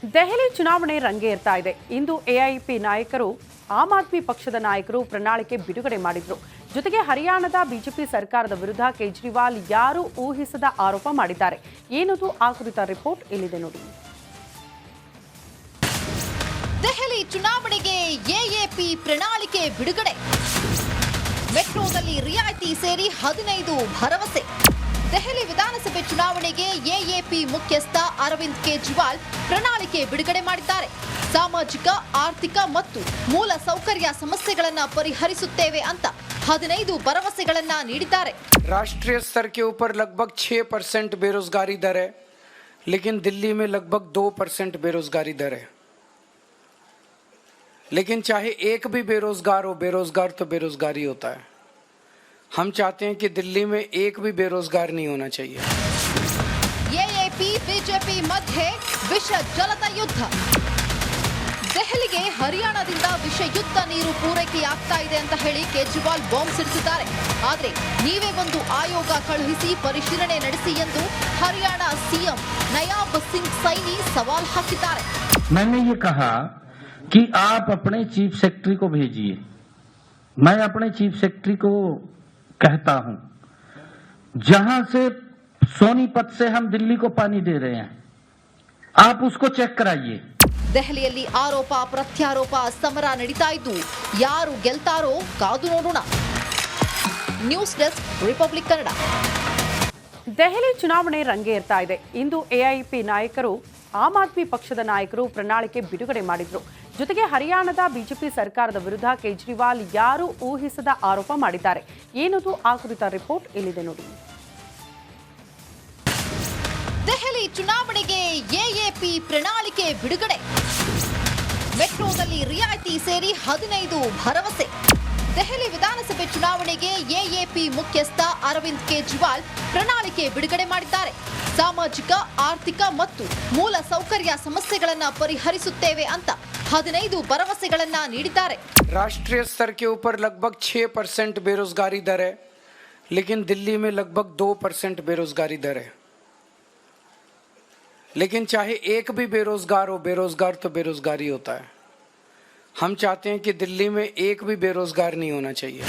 ದೆಹಲಿ ಚುನಾವಣೆ ರಂಗೇರ್ತಾ ಇದೆ. ಇಂದು ಎಐಪಿ ನಾಯಕರು ಆಮ್ ಆದ್ಮಿ ಪಕ್ಷದ ನಾಯಕರು ಪ್ರಣಾಳಿಕೆ ಬಿಡುಗಡೆ ಮಾಡಿದ್ರು. ಜೊತೆಗೆ ಹರಿಯಾಣದ ಬಿಜೆಪಿ ಸರ್ಕಾರದ ವಿರುದ್ಧ ಕೇಜ್ರಿವಾಲ್ ಯಾರು ಊಹಿಸದ ಆರೋಪ ಮಾಡಿದ್ದಾರೆ. ಏನದು ಆ ಕುರಿತ ರಿಪೋರ್ಟ್ ಇಲ್ಲಿದೆ ನೋಡಿ. ದೆಹಲಿ ಚುನಾವಣೆಗೆ ಎಎಪಿ ಪ್ರಣಾಳಿಕೆ ಬಿಡುಗಡೆ. ಮೆಟ್ರೋದಲ್ಲಿ ರಿಯಾಯಿತಿ ಸೇರಿ 15 ಭರವಸೆ. ದೆಹಲಿ ವಿಧಾನಸಭೆ ಚುನಾವಣೆಗೆ ಎಎಪಿ ಮುಖ್ಯಸ್ಥ ಅರವಿಂದ್ ಕೇಜ್ರಿವಾಲ್ ಪ್ರಣಾಳಿಕೆ ಬಿಡುಗಡೆ ಮಾಡಿದ್ದಾರೆ. ಸಾಮಾಜಿಕ, ಆರ್ಥಿಕ ಮತ್ತು ಮೂಲ ಸೌಕರ್ಯ ಸಮಸ್ಯೆಗಳನ್ನು ಪರಿಹರಿಸುತ್ತೇವೆ ಅಂತ 15 ಭರವಸೆಗಳನ್ನು ನೀಡಿದ್ದಾರೆ. राष्ट्रीय स्तर के ऊपर लगभग 6% बेरोजगारी दर है, लेकिन दिल्ली में लगभग 2% बेरोजगारी दर है. लेकिन चाहे एक भी बेरोजगार हो, बेरोजगार तो बेरोजगारी होता है. हम चाहते हैं कि दिल्ली में एक भी बेरोजगार नहीं होना चाहिए. ಎಎಪಿ ಬಿಜೆಪಿ ಮಧ್ಯೆ ವಿಷ ಜಲದ ಯುದ್ಧ. ದೆಹಲಿಗೆ ಹರಿಯಾಣದಿಂದ ವಿಷ ಯುದ್ಧ ನೀರು ಪೂರೈಕೆಯಾಗ್ತಾ ಇದೆ ಅಂತ ಹೇಳಿ ಕೇಜ್ರಿವಾಲ್ ಬಾಂಬ್ ಸಿಡಿಸಿದ್ದಾರೆ. ಆದರೆ ನೀವೇ ಒಂದು ಆಯೋಗ ಕಳುಹಿಸಿ ಪರಿಶೀಲನೆ ನಡೆಸಿ ಎಂದು ಹರಿಯಾಣ ಸಿಎಂ ನಯಾಬ್ ಸಿಂಗ್ ಸೈನಿ ಸವಾಲ್ ಹಾಕಿದ್ದಾರೆ. मैंने ये कहा कि आप अपने चीफ सेक्रेटरी को भेजिए. मैं अपने चीफ सेक्रेटरी को कहता हूं, जहां से सोनीपत से हम दिल्ली को पानी दे रहे हैं, आप उसको चेक कराइए. ದೆಹಲಿಯಲ್ಲಿ ಆರೋಪ ಪ್ರತ್ಯಾರೋಪ ಸಮರ ನಡೀತಾ ಇದ್ದು ಯಾರು ಗೆಲ್ತಾರೋ ಕಾದು ನೋಡೋಣ. News desk, republic Kannada. Delhi ಚುನಾವಣೆ ರಂಗೇರ್ತಾ ಇದೆ. ಇಂದು ಎಐಪಿ ನಾಯಕರು ಆಮ್ ಆದ್ಮಿ ಪಕ್ಷದ ನಾಯಕರು ಪ್ರಣಾಳಿಕೆ ಬಿಡುಗಡೆ ಮಾಡಿದ್ರು. ಜೊತೆಗೆ ಹರಿಯಾಣದ ಬಿಜೆಪಿ ಸರ್ಕಾರದ ವಿರುದ್ಧ ಕೇಜ್ರಿವಾಲ್ ಯಾರು ಊಹಿಸದ ಆರೋಪ ಮಾಡಿದ್ದಾರೆ. ಏನದು ಆ ಕುರಿತ ರಿಪೋರ್ಟ್ ಇಲ್ಲಿದೆ ನೋಡಿ. ದೆಹಲಿ ಚುನಾವಣೆಗೆ ಎಎಪಿ ಪ್ರಣಾಳಿಕೆ ಬಿಡುಗಡೆ. ಮೆಟ್ರೋದಲ್ಲಿ ರಿಯಾಯಿತಿ ಸೇರಿ 15 ಭರವಸೆ. ದೆಹಲಿ ವಿಧಾನಸಭೆ ಚುನಾವಣೆಗೆ ಎಎಪಿ ಮುಖ್ಯಸ್ಥ ಅರವಿಂದ್ ಕೇಜ್ರಿವಾಲ್ ಪ್ರಣಾಳಿಕೆ ಬಿಡುಗಡೆ ಮಾಡಿದ್ದಾರೆ. ಸಾಮಾಜಿಕ, ಆರ್ಥಿಕ ಮತ್ತು ಮೂಲ ಸೌಕರ್ಯ ಸಮಸ್ಯೆಗಳನ್ನು ಪರಿಹರಿಸುತ್ತೇವೆ ಅಂತ 15 ಭರವಸೆಗಳನ್ನು ನೀಡಿದ್ದಾರೆ. राष्ट्रीय स्तर के ऊपर लगभग 6% बेरोजगारी दर है, लेकिन दिल्ली में लगभग 2% बेरोजगारी दर है. लेकिन चाहे एक भी बेरोजगार हो, बेरोजगार तो बेरोजगारी होता है. हम चाहते हैं कि दिल्ली में एक भी बेरोजगार नहीं होना चाहिए.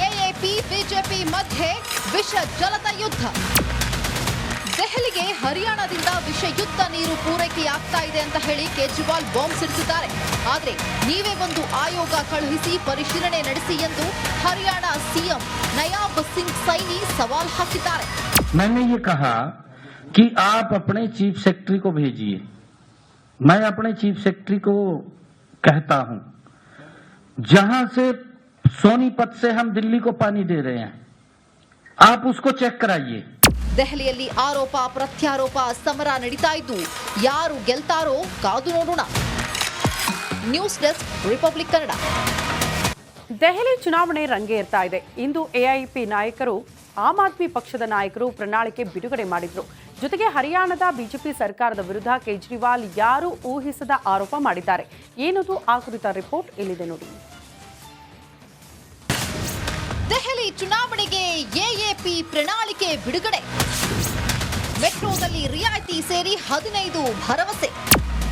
ಎಎಪಿ ಬಿಜೆಪಿ ಮಧ್ಯೆ ವಿಷ ಜಲದ ಯುದ್ಧ. ದೆಹಲಿಗೆ ಹರಿಯಾಣದಿಂದ ವಿಷ ಯುದ್ಧ ನೀರು ಪೂರೈಕೆಯಾಗ್ತಾ ಇದೆ ಅಂತ ಹೇಳಿ ಕೇಜ್ರಿವಾಲ್ ಬಾಂಬ್ ಸಿಡಿಸಿದ್ದಾರೆ. ಆದರೆ ನೀವೇ ಒಂದು ಆಯೋಗ ಕಳುಹಿಸಿ ಪರಿಶೀಲನೆ ನಡೆಸಿ ಎಂದು ಹರಿಯಾಣ ಸಿಎಂ ನಯಾಬ್ ಸಿಂಗ್ ಸೈನಿ ಸವಾಲ್ ಹಾಕಿದ್ದಾರೆ. मैंने ये कहा कि आप अपने चीफ सेक्रेटरी को भेजिए. मैं अपने चीफ सेक्रेटरी को कहता हूं, जहां से सोनीपत से हम दिल्ली को पानी दे रहे हैं, आप उसको चेक कराइए. ದೆಹಲಿಯಲ್ಲಿ ಆರೋಪ ಪ್ರತ್ಯಾರೋಪ ಸಮರ ನಡೀತಾ ಇದ್ದು ಯಾರು ಗೆಲ್ತಾರೋ ಕಾದು ನೋಡೋಣ. News desk, republic Kannada. Delhi ಚುನಾವಣೆ ರಂಗೇರ್ತಾ ಇದೆ. ಇಂದು ಎಐಪಿ ನಾಯಕರು ಆಮ್ ಆದ್ಮಿ ಪಕ್ಷದ ನಾಯಕರು ಪ್ರಣಾಳಿಕೆ ಬಿಡುಗಡೆ ಮಾಡಿದ್ರು. ಜೊತೆಗೆ ಹರಿಯಾಣದ ಬಿಜೆಪಿ ಸರ್ಕಾರದ ವಿರುದ್ಧ ಕೇಜ್ರಿವಾಲ್ ಯಾರು ಊಹಿಸದ ಆರೋಪ ಮಾಡಿದ್ದಾರೆ. ಏನದು ಆ ಕುರಿತ ರಿಪೋರ್ಟ್ ಇಲ್ಲಿದೆ ನೋಡಿ. ದೆಹಲಿ ಚುನಾವಣೆಗೆ ಎಎಪಿ ಪ್ರಣಾಳಿಕೆ ಬಿಡುಗಡೆ. ಮೆಟ್ರೋದಲ್ಲಿ ರಿಯಾಯಿತಿ ಸೇರಿ 15 ಭರವಸೆ.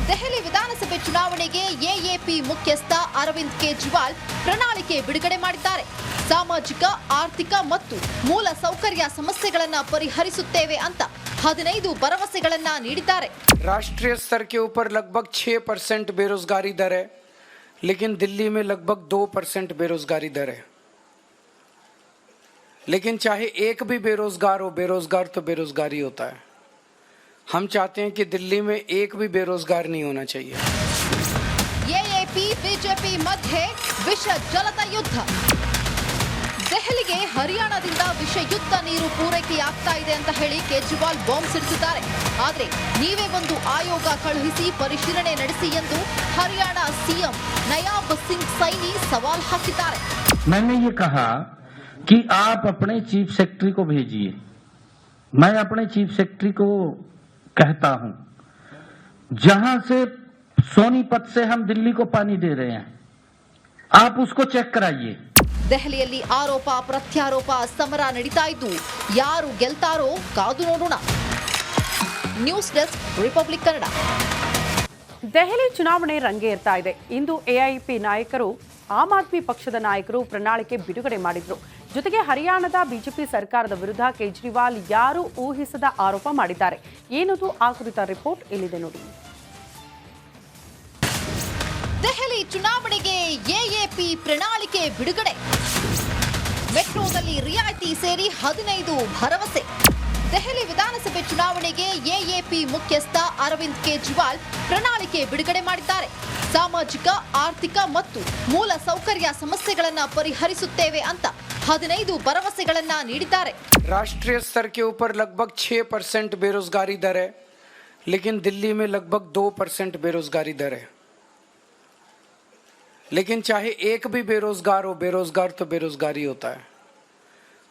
ದೆಹಲಿ ವಿಧಾನಸಭೆ ಚುನಾವಣೆಗೆ ಎಎಪಿ ಮುಖ್ಯಸ್ಥ ಅರವಿಂದ್ ಕೇಜ್ರಿವಾಲ್ ಪ್ರಣಾಳಿಕೆ ಬಿಡುಗಡೆ ಮಾಡಿದ್ದಾರೆ. ಸಾಮಾಜಿಕ, ಆರ್ಥಿಕ ಮತ್ತು ಮೂಲ ಸೌಕರ್ಯ ಸಮಸ್ಯೆಗಳನ್ನು ಪರಿಹರಿಸುತ್ತೇವೆ ಅಂತ 15 ಭರವಸೆಗಳನ್ನು ನೀಡಿದ್ದಾರೆ. राष्ट्रीय स्तर के ऊपर लगभग 6% बेरोजगारी दर है, लेकिन दिल्ली में लगभग 2% बेरोजगारी दर है. लेकिन चाहे एक भी बेरोजगार हो, बेरोजगार तो बेरोजगारी होता है. हम चाहते हैं कि दिल्ली में एक भी बेरोजगार नहीं होना चाहिए. ಎಎಪಿ ಬಿಜೆಪಿ ಮಧ್ಯೆ ವಿಷ ಜಲದ ಯುದ್ಧ. ದೆಹಲಿಗೆ ಹರಿಯಾಣದಿಂದ ವಿಷ ಯುದ್ಧ ನೀರು ಪೂರೈಕೆಯಾಗ್ತಾ ಇದೆ ಅಂತ ಹೇಳಿ ಕೇಜ್ರಿವಾಲ್ ಬಾಂಬ್ ಸಿಡಿಸಿದ್ದಾರೆ. ಆದರೆ ನೀವೇ ಒಂದು ಆಯೋಗ ಕಳುಹಿಸಿ ಪರಿಶೀಲನೆ ನಡೆಸಿ ಎಂದು ಹರಿಯಾಣ ಸಿಎಂ ನಯಾಬ್ ಸಿಂಗ್ ಸೈನಿ ಸವಾಲ್ ಹಾಕಿದ್ದಾರೆ. मैंने ये कहा कि आप अपने चीफ सेक्रेटरी को भेजिए. मैं अपने चीफ सेक्रेटरी को कहता हूं, जहां से सोनीपत से हम दिल्ली को पानी दे रहे हैं, आप उसको चेक कराइए. ದೆಹಲಿಯಲ್ಲಿ ಆರೋಪ ಪ್ರತ್ಯಾರೋಪ ಸಮರ ನಡೀತಾ ಇದ್ದು ಯಾರು ಗೆಲ್ತಾರೋ ಕಾದು ನೋಡೋಣ. News desk republic Kannada. Delhi ಚುನಾವಣೆ ರಂಗೇರ್ತಾ ಇದೆ. ಇಂದು ಎಐಪಿ ನಾಯಕರು ಆಮ್ ಆದ್ಮಿ ಪಕ್ಷದ ನಾಯಕರು ಪ್ರಣಾಳಿಕೆ ಬಿಡುಗಡೆ ಮಾಡಿದ್ರು. ಜೊತೆಗೆ ಹರಿಯಾಣದ ಬಿಜೆಪಿ ಸರ್ಕಾರದ ವಿರುದ್ಧ ಕೇಜ್ರಿವಾಲ್ ಯಾರು ಊಹಿಸದ ಆರೋಪ ಮಾಡಿದ್ದಾರೆ. ಏನದು ಆ ಕುರಿತ ರಿಪೋರ್ಟ್ ಇಲ್ಲಿದೆ ನೋಡಿ. ದೆಹಲಿ ಚುನಾವಣೆಗೆ ಎಎಪಿ ಪ್ರಣಾಳಿಕೆ ಬಿಡುಗಡೆ. ಮೆಟ್ರೋದಲ್ಲಿ ರಿಯಾಯಿತಿ ಸೇರಿ 15 ಭರವಸೆ. ದೆಹಲಿ ವಿಧಾನಸಭೆ ಚುನಾವಣೆಗೆ ಎಎಪಿ ಮುಖ್ಯಸ್ಥ ಅರವಿಂದ್ ಕೇಜ್ರಿವಾಲ್ ಪ್ರಣಾಳಿಕೆ ಬಿಡುಗಡೆ ಮಾಡಿದ್ದಾರೆ. ಸಾಮಾಜಿಕ, ಆರ್ಥಿಕ ಮತ್ತು ಮೂಲ ಸೌಕರ್ಯ ಸಮಸ್ಯೆಗಳನ್ನು ಪರಿಹರಿಸುತ್ತೇವೆ ಅಂತ 15 ಭರವಸೆಗಳನ್ನ ನೀಡಿದ್ದಾರೆ. राष्ट्रीय स्तर के ऊपर लगभग 6% बेरोजगारी दर है, लेकिन दिल्ली में लगभग 2% बेरोजगारी दर है. लेकिन चाहे एक भी बेरोजगार हो, बेरोजगार तो बेरोजगारी होता है.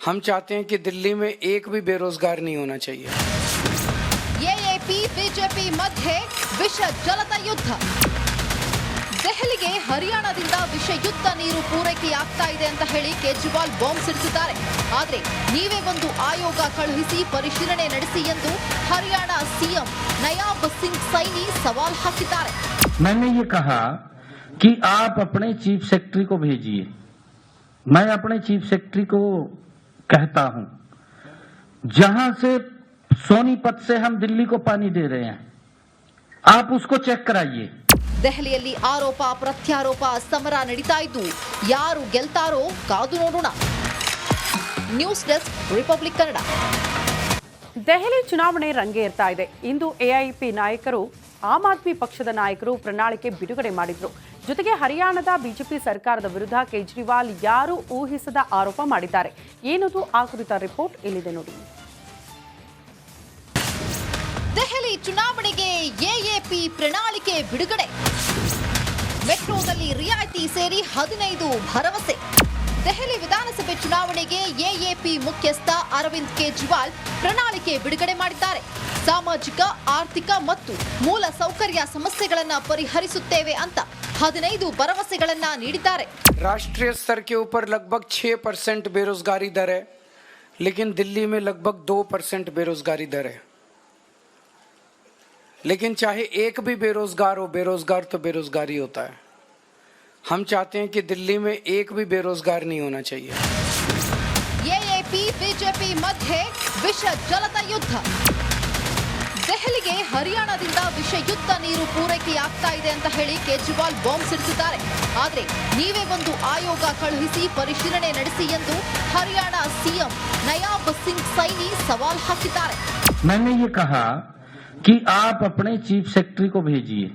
हम चाहते हैं कि दिल्ली में एक भी बेरोजगार नहीं होना चाहिए. ಎಎಪಿ ಬಿಜೆಪಿ ಮಧ್ಯೆ ವಿಷ ಜಲದ ಯುದ್ಧ. ದೆಹಲಿಗೆ ಹರಿಯಾಣದಿಂದ ವಿಷಯುಕ್ತ ನೀರು ಪೂರೈಕೆಯಾಗ್ತಾ ಇದೆ ಅಂತ ಹೇಳಿ ಕೇಜ್ರಿವಾಲ್ ಬಾಂಬ್ ಸಿಡಿಸಿದ್ದಾರೆ. ಆದ್ರೆ ನೀವೇ ಒಂದು ಆಯೋಗ ಕಳುಹಿಸಿ ಪರಿಶೀಲನೆ ನಡೆಸಿ ಎಂದು ಹರಿಯಾಣ ಸಿಎಂ ನಯಾಬ್ ಸಿಂಗ್ ಸೈನಿ ಸವಾಲ್ ಹಾಕಿದ್ದಾರೆ. मैंने ये कहा कि आप अपने चीफ सेक्रेटरी को भेजिए. मैं अपने चीफ सेक्रेटरी को कहता हूं, जहां से सोनीपत से हम दिल्ली को पानी दे रहे हैं, आप उसको चेक कराइए. ದೆಹಲಿಯಲ್ಲಿ ಆರೋಪ ಪ್ರತ್ಯಾರೋಪ ಸಮರ ನಡೀತಾ ಇದ್ದು ಯಾರು ಗೆಲ್ತಾರೋ ಕಾದು ನೋಡೋಣ. News desk republic Kannada. Delhi ಚುನಾವಣೆ ರಂಗೇರ್ತಾ ಇದೆ. ಇಂದು ಎಐಪಿ ನಾಯಕರು ಆಮ್ ಆದ್ಮಿ ಪಕ್ಷದ ನಾಯಕರು ಪ್ರಣಾಳಿಕೆ ಬಿಡುಗಡೆ ಮಾಡಿದ್ರು. ಜೊತೆಗೆ ಹರಿಯಾಣದ ಬಿಜೆಪಿ ಸರ್ಕಾರದ ವಿರುದ್ಧ ಕೇಜ್ರಿವಾಲ್ ಯಾರು ಊಹಿಸದ ಆರೋಪ ಮಾಡಿದ್ದಾರೆ. ಏನದು ಆ ಕುರಿತ ರಿಪೋರ್ಟ್ ಇಲ್ಲಿದೆ ನೋಡಿ. ದೆಹಲಿ ಚುನಾವಣೆಗೆ ಎಎಪಿ ಪ್ರಣಾಳಿಕೆ ಬಿಡುಗಡೆ. ಮೆಟ್ರೋದಲ್ಲಿ ರಿಯಾಯಿತಿ ಸೇರಿ 15 ಭರವಸೆ. ದೆಹಲಿ ವಿಧಾನಸಭೆ ಚುನಾವಣೆಗೆ ಎಎಪಿ ಮುಖ್ಯಸ್ಥ ಅರವಿಂದ್ ಕೇಜ್ರಿವಾಲ್ ಪ್ರಣಾಳಿಕೆ ಬಿಡುಗಡೆ ಮಾಡಿದ್ದಾರೆ. ಸಾಮಾಜಿಕ, ಆರ್ಥಿಕ ಮತ್ತು ಮೂಲ ಸೌಕರ್ಯ ಸಮಸ್ಯೆಗಳನ್ನು ಪರಿಹರಿಸುತ್ತೇವೆ ಅಂತ 15 ಭರವಸೆಗಳನ್ನ ನೀಡಿದ್ದಾರೆ. राष्ट्रीय स्तर के ऊपर लगभग 6% बेरोजगारी दर है, लेकिन दिल्ली में लगभग 2% बेरोजगारी दर है. लेकिन चाहे एक भी बेरोजगार हो, बेरोजगार तो बेरोजगारी होता है. हम चाहते हैं कि दिल्ली में एक भी बेरोजगार नहीं होना चाहिए. ಎಎಪಿ ಬಿಜೆಪಿ ಮಧ್ಯೆ ವಿಷ ಜಲದ ಯುದ್ಧ. ದೆಹಲಿಗೆ ಹರಿಯಾಣದಿಂದ ವಿಷಯುಕ್ತ ನೀರು ಪೂರೈಕೆಯಾಗ್ತಾ ಇದೆ ಅಂತ ಹೇಳಿ ಕೇಜ್ರಿವಾಲ್ ಬಾಂಬ್ ಸಿಡಿಸಿದ್ದಾರೆ. ಆದ್ರೆ ನೀವೇ ಒಂದು ಆಯೋಗ ಕಳುಹಿಸಿ ಪರಿಶೀಲನೆ ನಡೆಸಿ ಎಂದು ಹರಿಯಾಣ ಸಿಎಂ ನಯಾಬ್ ಸಿಂಗ್ ಸೈನಿ ಸವಾಲ್ ಹಾಕಿದ್ದಾರೆ. मैंने ये कहा कि आप अपने चीफ सेक्रेटरी को भेजिए.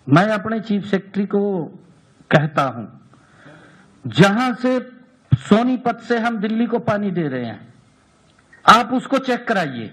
मैं अपने चीफ सेक्रेटरी को कहता हूं, जहां से सोनीपत से हम दिल्ली को पानी दे रहे हैं, आप उसको चेक कराइए.